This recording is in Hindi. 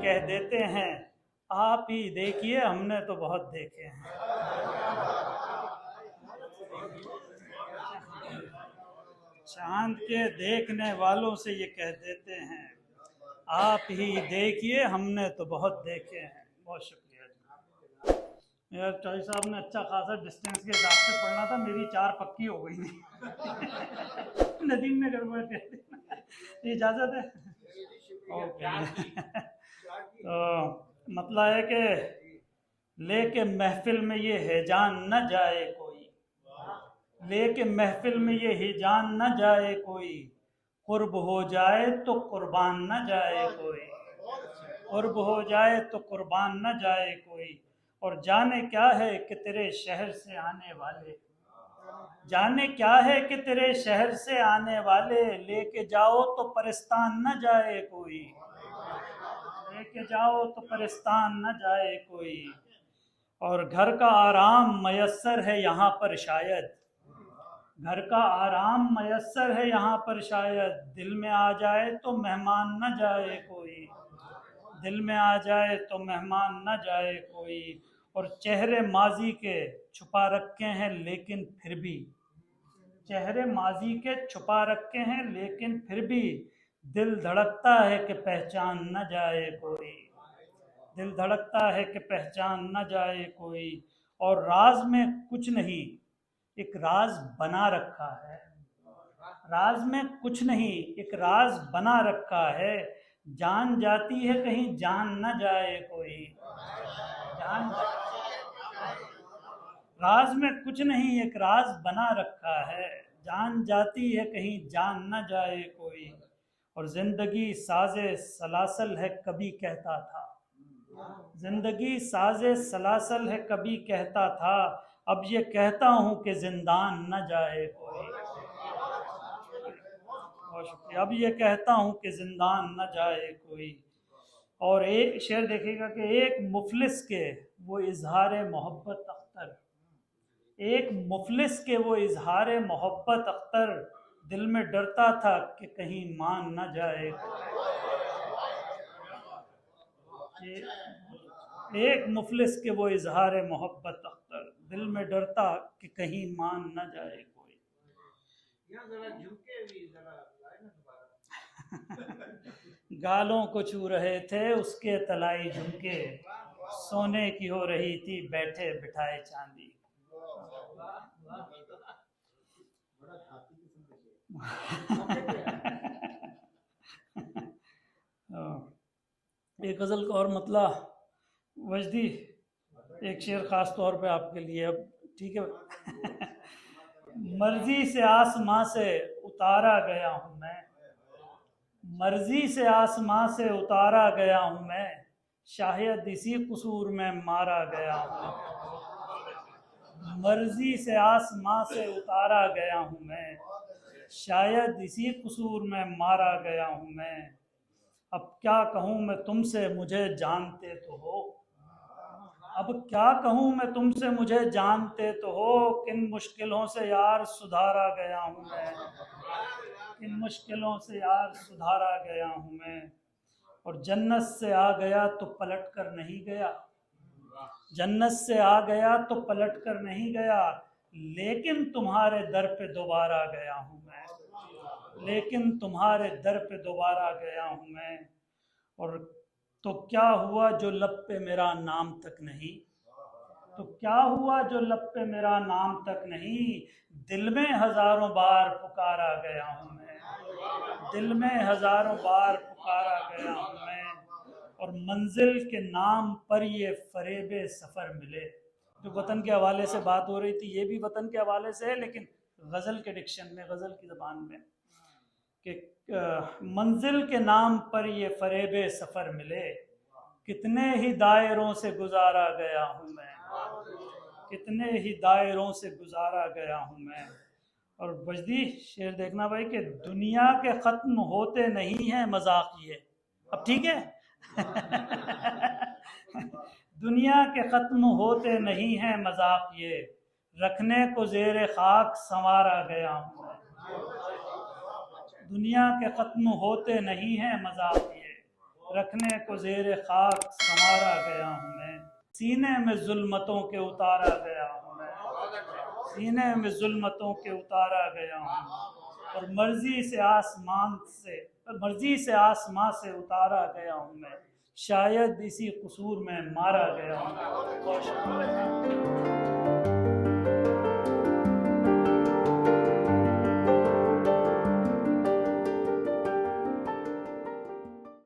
कह देते हैं, आप ही देखिए हमने तो बहुत देखे हैं। चांद के देखने वालों से ये कह देते हैं, आप ही देखिए हमने तो बहुत देखे हैं। बहुत शुक्रिया जी। यार चौधरी साहब ने अच्छा खासा डिस्टेंस के हिसाब से पढ़ना था, मेरी 4 पक्की हो गई थी। नदीम ने गड़बड़ कर दी। इजाज़त है? ओके। तो मतलब है कि लेके महफिल में ये हैजान न जाए कोई, लेके महफिल में ये हिजान न जाए कोई, कुर्ब हो जाए तो कुर्बान न जाए कोई, कुर्ब हो जाए तो कुर्बान न जाए कोई। और जाने क्या है कि तेरे शहर से आने वाले, जाने क्या है कि तेरे शहर से आने वाले, लेके जाओ तो परिस्तान न जाए कोई, लेके जाओ तो परिस्तान न जाए कोई। और घर का आराम मयस्सर है यहाँ पर शायद, घर का आराम मयस्सर है यहाँ पर शायद, दिल में आ जाए तो मेहमान न जाए कोई, दिल में आ जाए तो मेहमान न जाए कोई। और चेहरे माजी के छुपा रखे हैं लेकिन फिर भी, चेहरे माजी के छुपा रखे हैं लेकिन फिर भी, दिल धड़कता है कि पहचान न जाए कोई, दिल धड़कता है कि पहचान न जाए कोई। और राज में कुछ नहीं, एक राज बना रखा है, राज में कुछ नहीं एक राज बना रखा है, जान जाती है कहीं जान न जाए कोई, जान राज में कुछ नहीं एक राज बना रखा है, जान जाती है कहीं जान न जाए कोई। और जिंदगी साजे सलासल है कभी कहता था, जिंदगी साजे सलासल है कभी कहता था, अब ये कहता हूँ कि जिंदान न जाए कोई। बहुत शुक्रिया। अब ये कहता हूँ कि जिंदान न जाए कोई। और एक शेर देखिएगा कि एक मुफलिस के वो इजहार मोहब्बत अख्तर, एक मुफलिस के वो इजहार मोहब्बत अख्तर, दिल में डरता था कि कहीं मान न जाए कोई। एक मुफलिस के वो इजहार मोहब्बत अख्तर, दिल में डरता कि कहीं मान न जाए कोई। गालों को छू रहे थे उसके तलाई झुमके, सोने की हो रही थी बैठे बिठाए चांदी। एक गज़ल का और मतलब वजदी, एक शेर ख़ास तौर पे आपके लिए, अब ठीक है। मर्जी से आसमां से उतारा गया हूँ मैं, मर्जी से आसमां से उतारा गया हूँ मैं, शायद इसी कसूर में मारा गया हूँ। मर्जी से आसमां से उतारा गया हूँ मैं, शायद इसी कसूर में मारा गया हूँ मैं। अब क्या कहूँ मैं तुमसे मुझे जानते तो हो, अब क्या कहूँ मैं तुमसे मुझे जानते तो हो, किन मुश्किलों से यार सुधारा गया हूँ मैं, किन मुश्किलों से यार सुधारा गया हूँ मैं। और जन्नत से आ गया तो पलट कर नहीं गया, जन्नत से आ गया तो पलट कर नहीं गया, लेकिन तुम्हारे दर पे दोबारा गया हूँ मैं, लेकिन तुम्हारे दर पे दोबारा गया हूँ मैं। और तो क्या हुआ जो लब पे मेरा नाम तक नहीं, तो क्या हुआ जो लब पे मेरा नाम तक नहीं, दिल में हजारों बार पुकारा गया हूँ मैं, दिल में हजारों बार पुकारा गया हूँ मैं। और मंजिल के नाम पर ये फरेबे सफ़र मिले, जो वतन के हवाले से बात हो रही थी, ये भी वतन के हवाले से है लेकिन गज़ल के डिक्शन में, गज़ल की ज़बान में, कि मंजिल के नाम पर ये फरेबे सफ़र मिले, कितने ही दायरों से गुजारा गया हूँ मैं, कितने ही दायरों से गुजारा गया हूँ मैं। और वजदी शेर देखना भाई कि दुनिया के ख़त्म होते नहीं हैं मजाक ये, अब ठीक है। दुनिया के ख़त्म होते नहीं हैं मजाक ये, रखने को ज़ेरे खाक संवारा गया हूँ मैं। दुनिया के ख़त्म होते नहीं हैं मजाक ये, रखने को ज़ेरे खाक संवारा गया हूँ मैं, सीने में जुल्मतों के उतारा गया हूँ मैं, सीने में जुल्मतों के उतारा गया हूँ, और मर्जी से आसमां से उतारा गया हूँ मैं, शायद इसी कसूर में मारा गया हूँ। बहुत शुक्रिया।